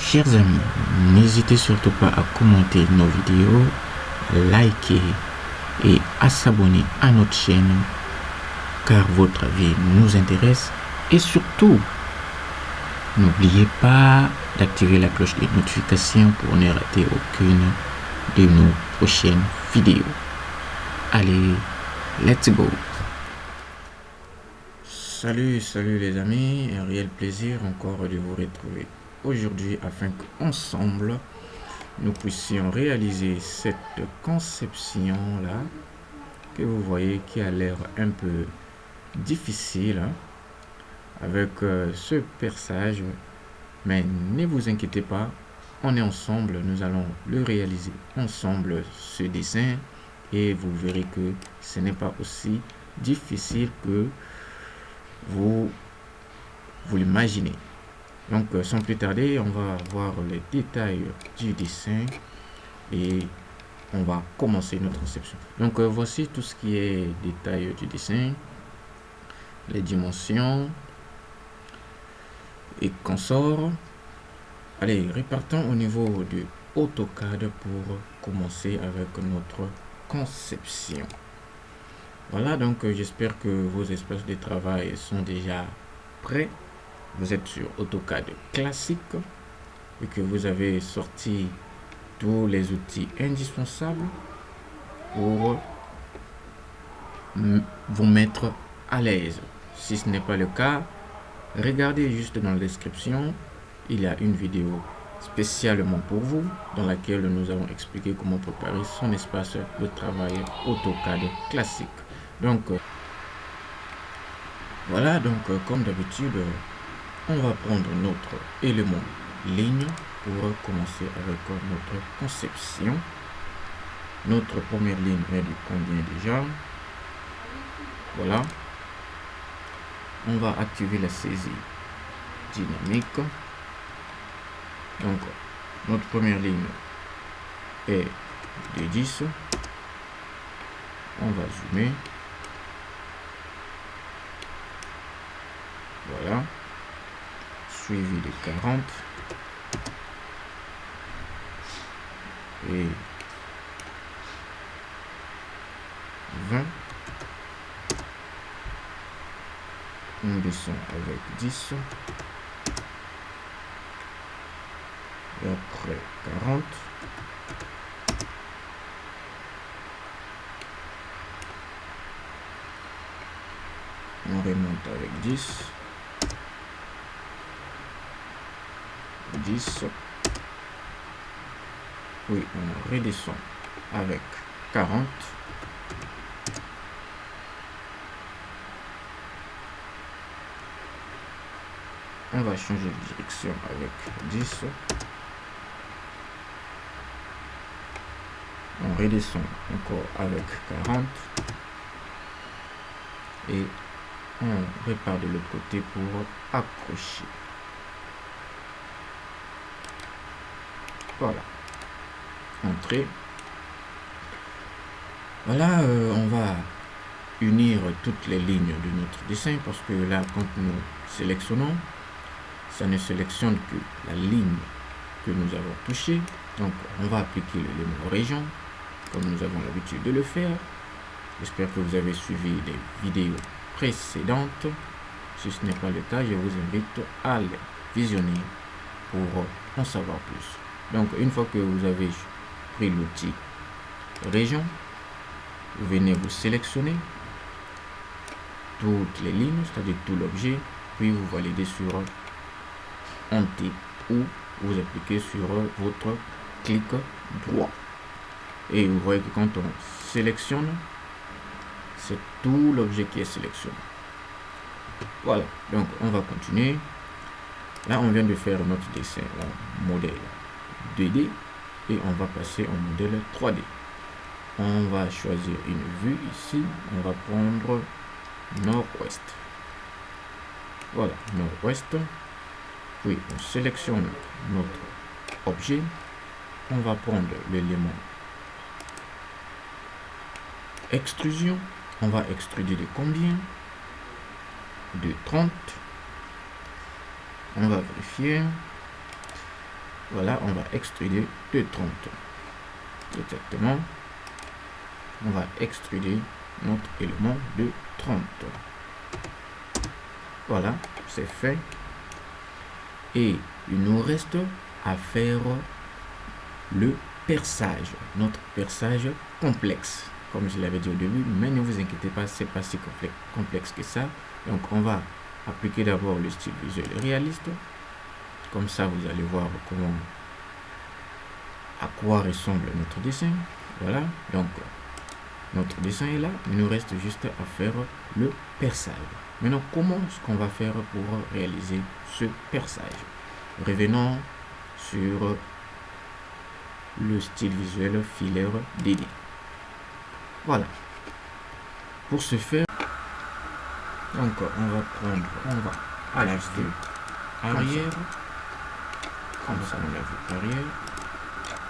Chers amis, n'hésitez surtout pas à commenter nos vidéos, liker et à s'abonner à notre chaîne car votre avis nous intéresse et surtout, n'oubliez pas d'activer la cloche de notification pour ne rater aucune de nos prochaines vidéos. Allez, let's go! Salut les amis, un réel plaisir encore de vous retrouver aujourd'hui afin qu'ensemble nous puissions réaliser cette conception là que vous voyez qui a l'air un peu difficile avec ce perçage, mais ne vous inquiétez pas, on est ensemble, nous allons le réaliser ensemble ce dessin et vous verrez que ce n'est pas aussi difficile que vous l'imaginez. Donc sans plus tarder, on va voir les détails du dessin et on va commencer notre conception. Donc voici tout ce qui est détail du dessin, les dimensions et consorts. Allez, repartons au niveau de AutoCAD pour commencer avec notre conception. Voilà, donc j'espère que vos espaces de travail sont déjà prêts. Vous êtes sur AutoCAD classique et que vous avez sorti tous les outils indispensables pour vous mettre à l'aise. Si ce n'est pas le cas, regardez juste dans la description, il y a une vidéo spécialement pour vous dans laquelle nous avons expliqué comment préparer son espace de travail AutoCAD classique. Donc voilà, donc comme d'habitude, on va prendre notre élément ligne pour commencer avec notre conception. Notre première ligne est de combien déjà? Voilà. On va activer la saisie dynamique. Donc notre première ligne est de 10. On va zoomer. Voilà. Suivi de 40 et 20. On descend avec 10 et après 40. On remonte avec 10. 10. Oui, on redescend avec 40. On va changer de direction avec 10. On redescend encore avec 40. Et on repart de l'autre côté pour accrocher. Voilà. Entrée. Voilà, on va unir toutes les lignes de notre dessin parce que là, quand nous sélectionnons, ça ne sélectionne que la ligne que nous avons touchée. Donc, on va appliquer l'élément région comme nous avons l'habitude de le faire. J'espère que vous avez suivi les vidéos précédentes. Si ce n'est pas le cas, je vous invite à les visionner pour en savoir plus. Donc, une fois que vous avez pris l'outil région, vous venez vous sélectionner toutes les lignes, c'est-à-dire tout l'objet, puis vous validez sur Enter ou vous appliquez sur votre clic droit. Et vous voyez que quand on sélectionne, c'est tout l'objet qui est sélectionné. Voilà, donc on va continuer. Là, on vient de faire notre dessin en modèle 2D et on va passer en modèle 3D. On va choisir une vue ici. On va prendre nord-ouest. Voilà, nord-ouest. Puis on sélectionne notre objet. On va prendre l'élément extrusion. On va extruder de combien? De 30. On va vérifier. Voilà, on va extruder de 30. Exactement. On va extruder notre élément de 30. Voilà, c'est fait. Et il nous reste à faire le perçage, notre perçage complexe, comme je l'avais dit au début, mais ne vous inquiétez pas, c'est pas si complexe que ça. Donc on va appliquer d'abord le style visuel réaliste, comme ça vous allez voir comment, à quoi ressemble notre dessin. Voilà, donc notre dessin est là, il nous reste juste à faire le perçage. Maintenant, comment est-ce qu'on va faire pour réaliser ce perçage? Revenons sur le style visuel filaire DD. Voilà. Pour ce faire, donc on va ajuster arrière, comme ça on l'a vu arrière,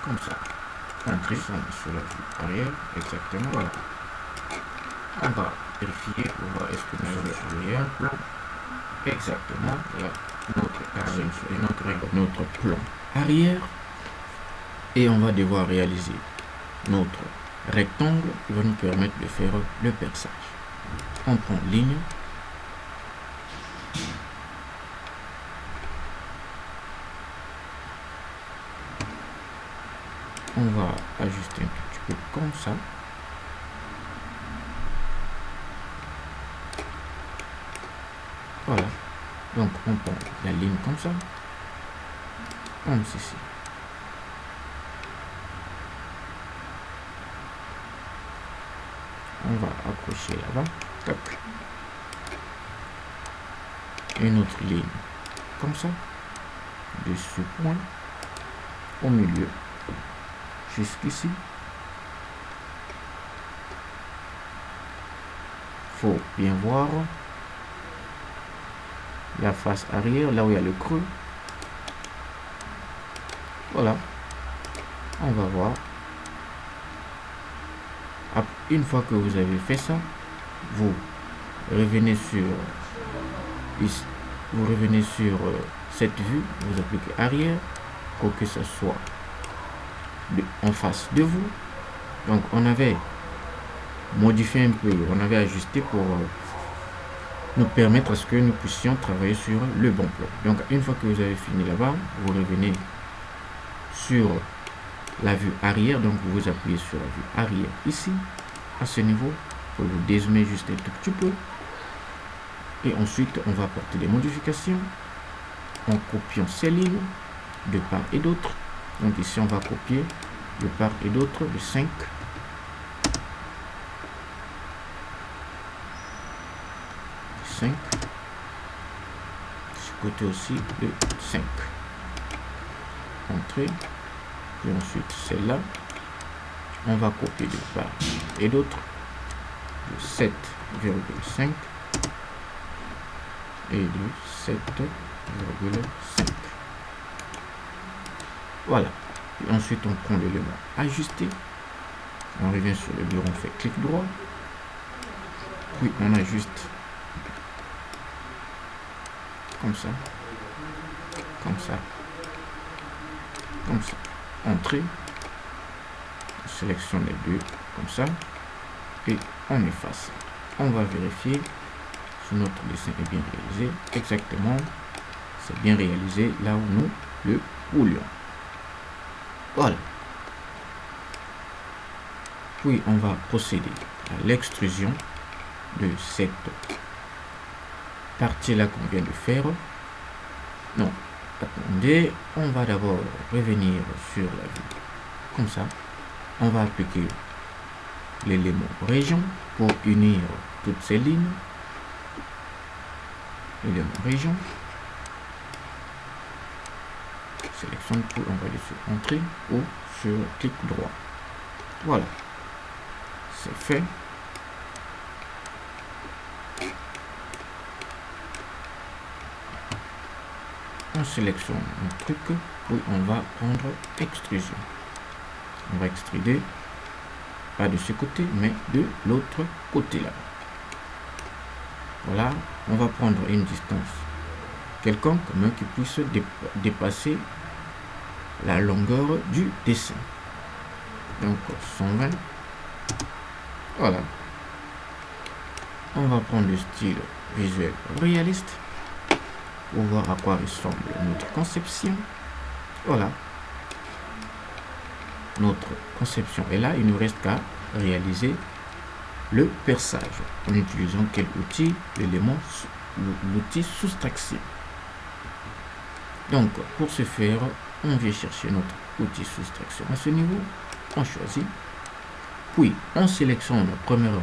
comme ça. Entrer sur la vue arrière, exactement. Voilà. On va vérifier pour voir est-ce que nous sommes arrière. Exactement. Voilà. Notre plan arrière. Et on va devoir réaliser notre rectangle qui va nous permettre de faire le perçage. On prend ligne. On va ajuster un petit peu comme ça. Voilà. Donc on prend la ligne comme ça. Comme ceci. On va accrocher là-bas. Tac. Une autre ligne comme ça. De ce point au milieu. Jusqu'ici. Faut bien voir la face arrière, là où il y a le creux. Voilà. On va voir. Une fois que vous avez fait ça, vous revenez sur cette vue, vous appliquez arrière pour que ce soit en face de vous. Donc on avait modifié un peu, on avait ajusté pour nous permettre à ce que nous puissions travailler sur le bon plan. Donc une fois que vous avez fini là-bas, vous revenez sur la vue arrière, donc vous appuyez sur la vue arrière ici, à ce niveau, pour vous dézoomer juste un tout petit peu. Et ensuite, on va apporter des modifications en copiant ces lignes de part et d'autre. Donc ici, on va copier de part et d'autre de 5. Ce côté aussi de 5. Entrée. Puis ensuite, celle-là, on va copier de part et d'autre de 7,5 et de 7,5. Voilà. Et ensuite, on prend l'élément ajusté. On revient sur le bureau, on fait clic droit. Puis on ajuste comme ça, comme ça, comme ça. Entrée. On sélectionne les deux comme ça. Et on efface. On va vérifier si notre dessin est bien réalisé. Exactement, c'est bien réalisé là où nous le voulions. Voilà. Puis on va procéder à l'extrusion de cette partie là qu'on vient de faire. Non, attendez, on va d'abord revenir sur la vue comme ça. On va appliquer l'élément région pour unir toutes ces lignes. L'élément région. Sélectionne tout, on va aller sur entrée ou sur clic droit. Voilà. C'est fait. On sélectionne un truc, puis on va prendre extrusion. On va extruder pas de ce côté, mais de l'autre côté là. Voilà, on va prendre une distance quelconque, mais qui puisse dépasser la longueur du dessin. Donc 120. Voilà. On va prendre le style visuel réaliste pour voir à quoi ressemble notre conception. Voilà. Notre conception est là. Il ne reste qu'à réaliser le perçage en utilisant quel outil? L'outil soustraction. Donc pour ce faire, on vient chercher notre outil soustraction à ce niveau, on choisit, puis on sélectionne premièrement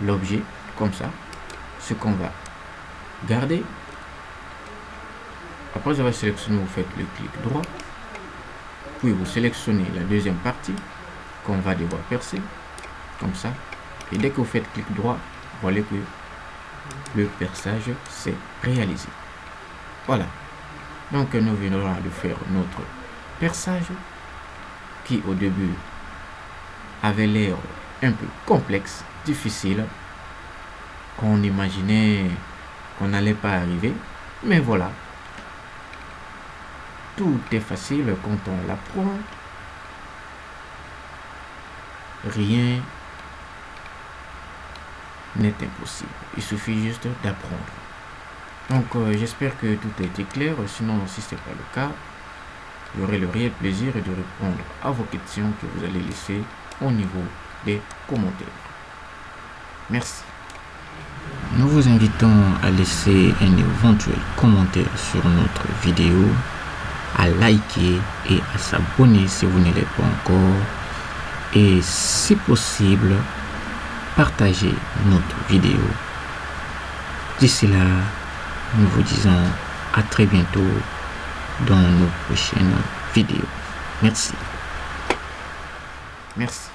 l'objet comme ça, ce qu'on va garder. Après avoir sélectionné, vous faites le clic droit, puis vous sélectionnez la deuxième partie qu'on va devoir percer comme ça, et dès que vous faites clic droit, vous voyez que le perçage s'est réalisé. Voilà, donc nous venons de faire notre perçage qui au début avait l'air un peu complexe, difficile, qu'on imaginait qu'on n'allait pas arriver, mais voilà, tout est facile quand on l'apprend. Rien n'est impossible, il suffit juste d'apprendre. Donc j'espère que tout a été clair, sinon si ce n'est pas le cas, j'aurai le réel plaisir de répondre à vos questions que vous allez laisser au niveau des commentaires. Merci. Nous vous invitons à laisser un éventuel commentaire sur notre vidéo, à liker et à s'abonner si vous ne l'êtes pas encore, et si possible, partagez notre vidéo. D'ici là, nous vous disons à très bientôt dans nos prochaines vidéos. Merci. Merci.